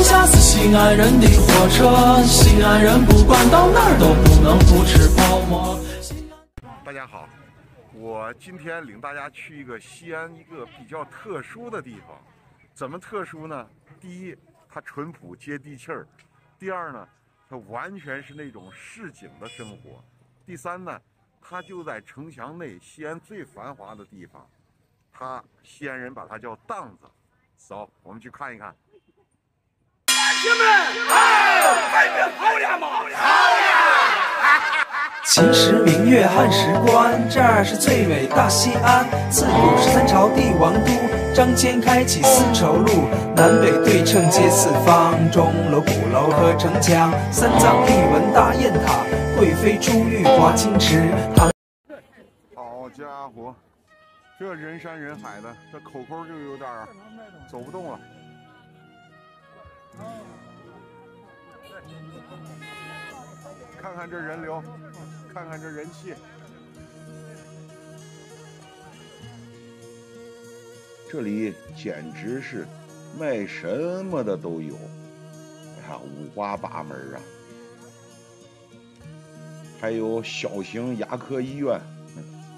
下是西安人的火车，西安人不管到哪儿都不能不吃泡馍。大家好，我今天领大家去一个西安一个比较特殊的地方。怎么特殊呢？第一，它淳朴接地气儿；第二呢，它完全是那种市井的生活；第三呢，它就在城墙内，西安最繁华的地方。西安人把它叫档子。走，我们去看一看。兄弟们，外边好呀嘛，好呀！秦时明月汉时关，这儿是最美大西安。自古是三朝帝王都，张骞开启丝绸路，南北对称接四方，钟楼、鼓楼和城墙，三藏一文大雁塔，贵妃出浴华清池。好家伙，这人山人海的，这口口就有点走不动了。看看这人流，看看这人气。这里简直是卖什么的都有，哎呀，五花八门啊！还有小型牙科医院，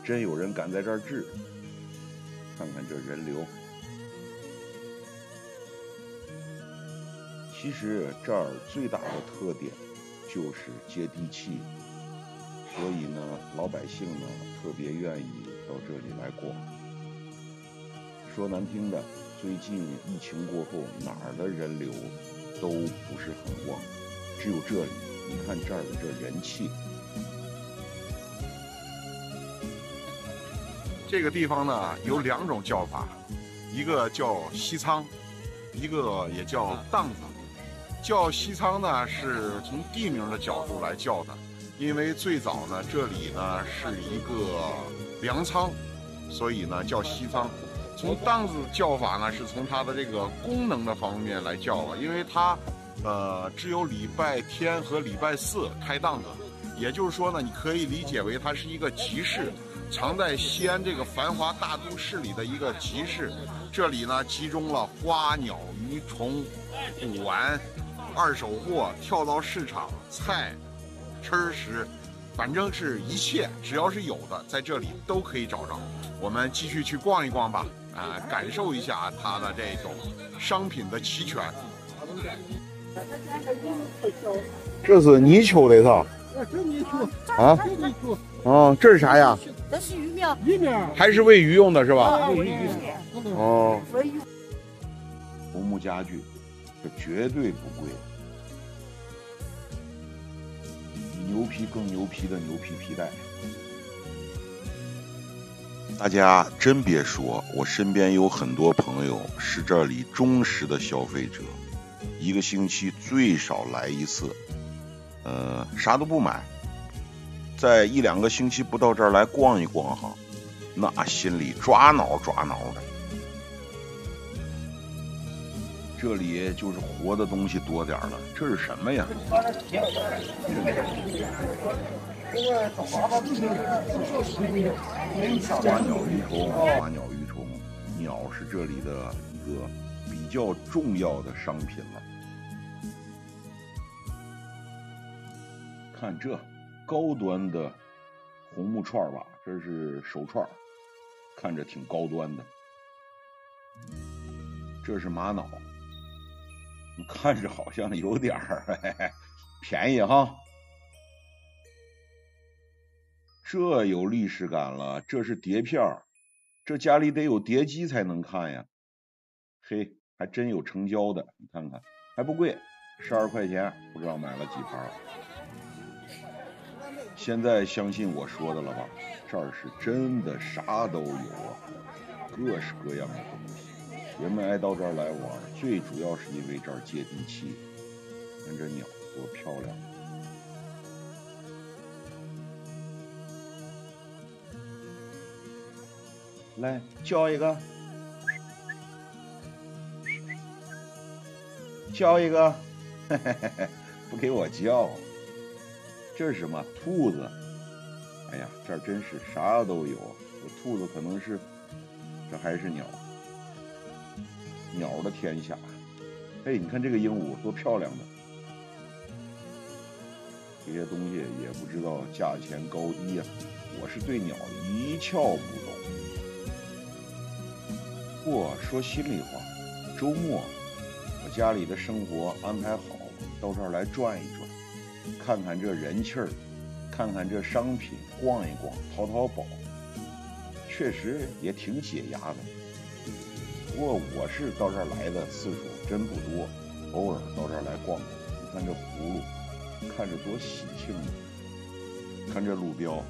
真有人敢在这儿治。看看这人流。其实这儿最大的特点就是接地气，所以呢，老百姓呢特别愿意到这里来逛。说难听的，最近疫情过后，哪儿的人流都不是很旺，只有这里，你看这儿的这人气。这个地方呢有两种叫法，一个叫西仓，一个也叫档子。叫西仓呢，是从地名的角度来叫的，因为最早呢，这里呢是一个粮仓，所以呢叫西仓。从档子叫法呢，是从它的这个功能的方面来叫了，因为它只有礼拜天和礼拜四开档子，也就是说呢，你可以理解为它是一个集市，藏在西安这个繁华大都市里的一个集市。这里呢集中了花鸟鱼虫、古玩、二手货、跳蚤市场、菜、吃食，反正是一切只要是有的，在这里都可以找着。我们继续去逛一逛吧，感受一下它的这种商品的齐全。这是泥鳅的是吧？这泥鳅啊？哦，这是啥呀？这是鱼苗，鱼苗还是喂鱼用的是吧？喂鱼。哦。红木家具，这绝对不贵。比牛皮更牛皮的牛皮皮带。大家真别说，我身边有很多朋友是这里忠实的消费者，一个星期最少来一次，啥都不买，在一两个星期不到这儿来逛一逛哈，那心里抓挠抓挠的。这里就是活的东西多点了，这是什么呀？花鸟鱼虫，花鸟鱼虫，鸟是这里的一个比较重要的商品了。看这高端的红木串吧，这是手串，看着挺高端的。这是玛瑙。看着好像有点便宜哈，这有历史感了。这是碟片，这家里得有碟机才能看呀。嘿，还真有成交的，你看看，还不贵，12块钱，不知道买了几盘。现在相信我说的了吧？这儿是真的啥都有啊，各式各样的东西。人们爱到这儿来玩，最主要是因为这儿接地气。看这鸟多漂亮！来叫一个，叫一个，嘿嘿嘿嘿，不给我叫。这是什么？兔子。哎呀，这儿真是啥都有。这兔子可能是，这还是鸟。鸟的天下，嘿，你看这个鹦鹉多漂亮的，这些东西也不知道价钱高低呀，我是对鸟一窍不懂。不过说心里话，周末我家里的生活安排好，到这儿来转一转，看看这人气儿，看看这商品，逛一逛，淘淘宝，确实也挺解压的。不过我是到这儿来的次数真不多，偶尔到这儿来逛逛。你看这葫芦，看着多喜庆啊！看这路标，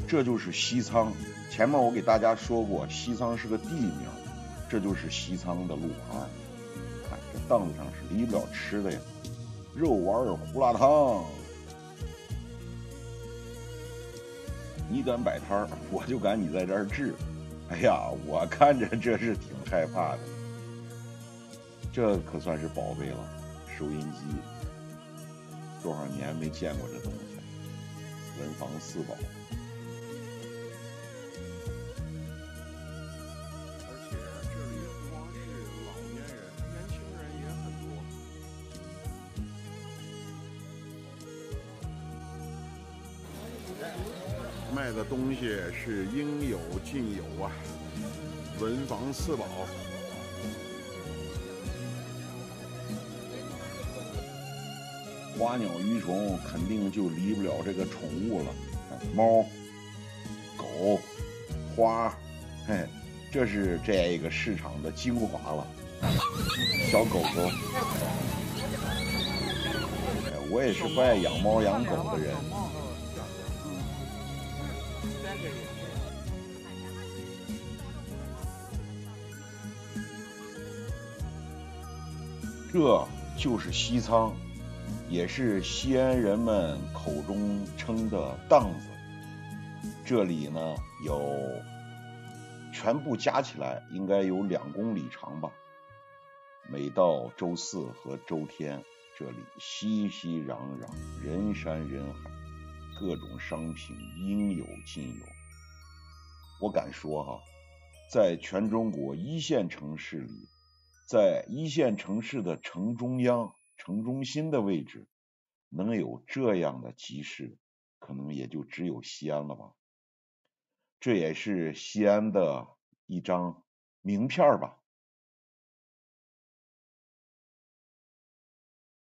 这就是西仓。前面我给大家说过，西仓是个地名，这就是西仓的路牌。看这档子上是离不了吃的呀，肉丸胡辣汤。你敢摆摊儿，我就赶你在这儿治。哎呀，我看着这是挺害怕的。这可算是宝贝了，收音机，多少年没见过这东西，文房四宝。而且这里不光是老年人，年轻人也很多。卖的东西是应有尽有啊，文房四宝。花鸟鱼虫肯定就离不了这个宠物了，猫、狗、花，嘿，这是这个市场的精华了。小狗狗，我也是不爱养猫养狗的人。这就是西仓，也是西安人们口中称的档子。这里呢全部加起来应该有2公里长吧。每到周四和周天，这里熙熙攘攘，人山人海，各种商品应有尽有。我敢说哈，在全中国1线城市里，在1线城市的城中央、城中心的位置，能有这样的集市，可能也就只有西安了吧。这也是西安的一张名片吧。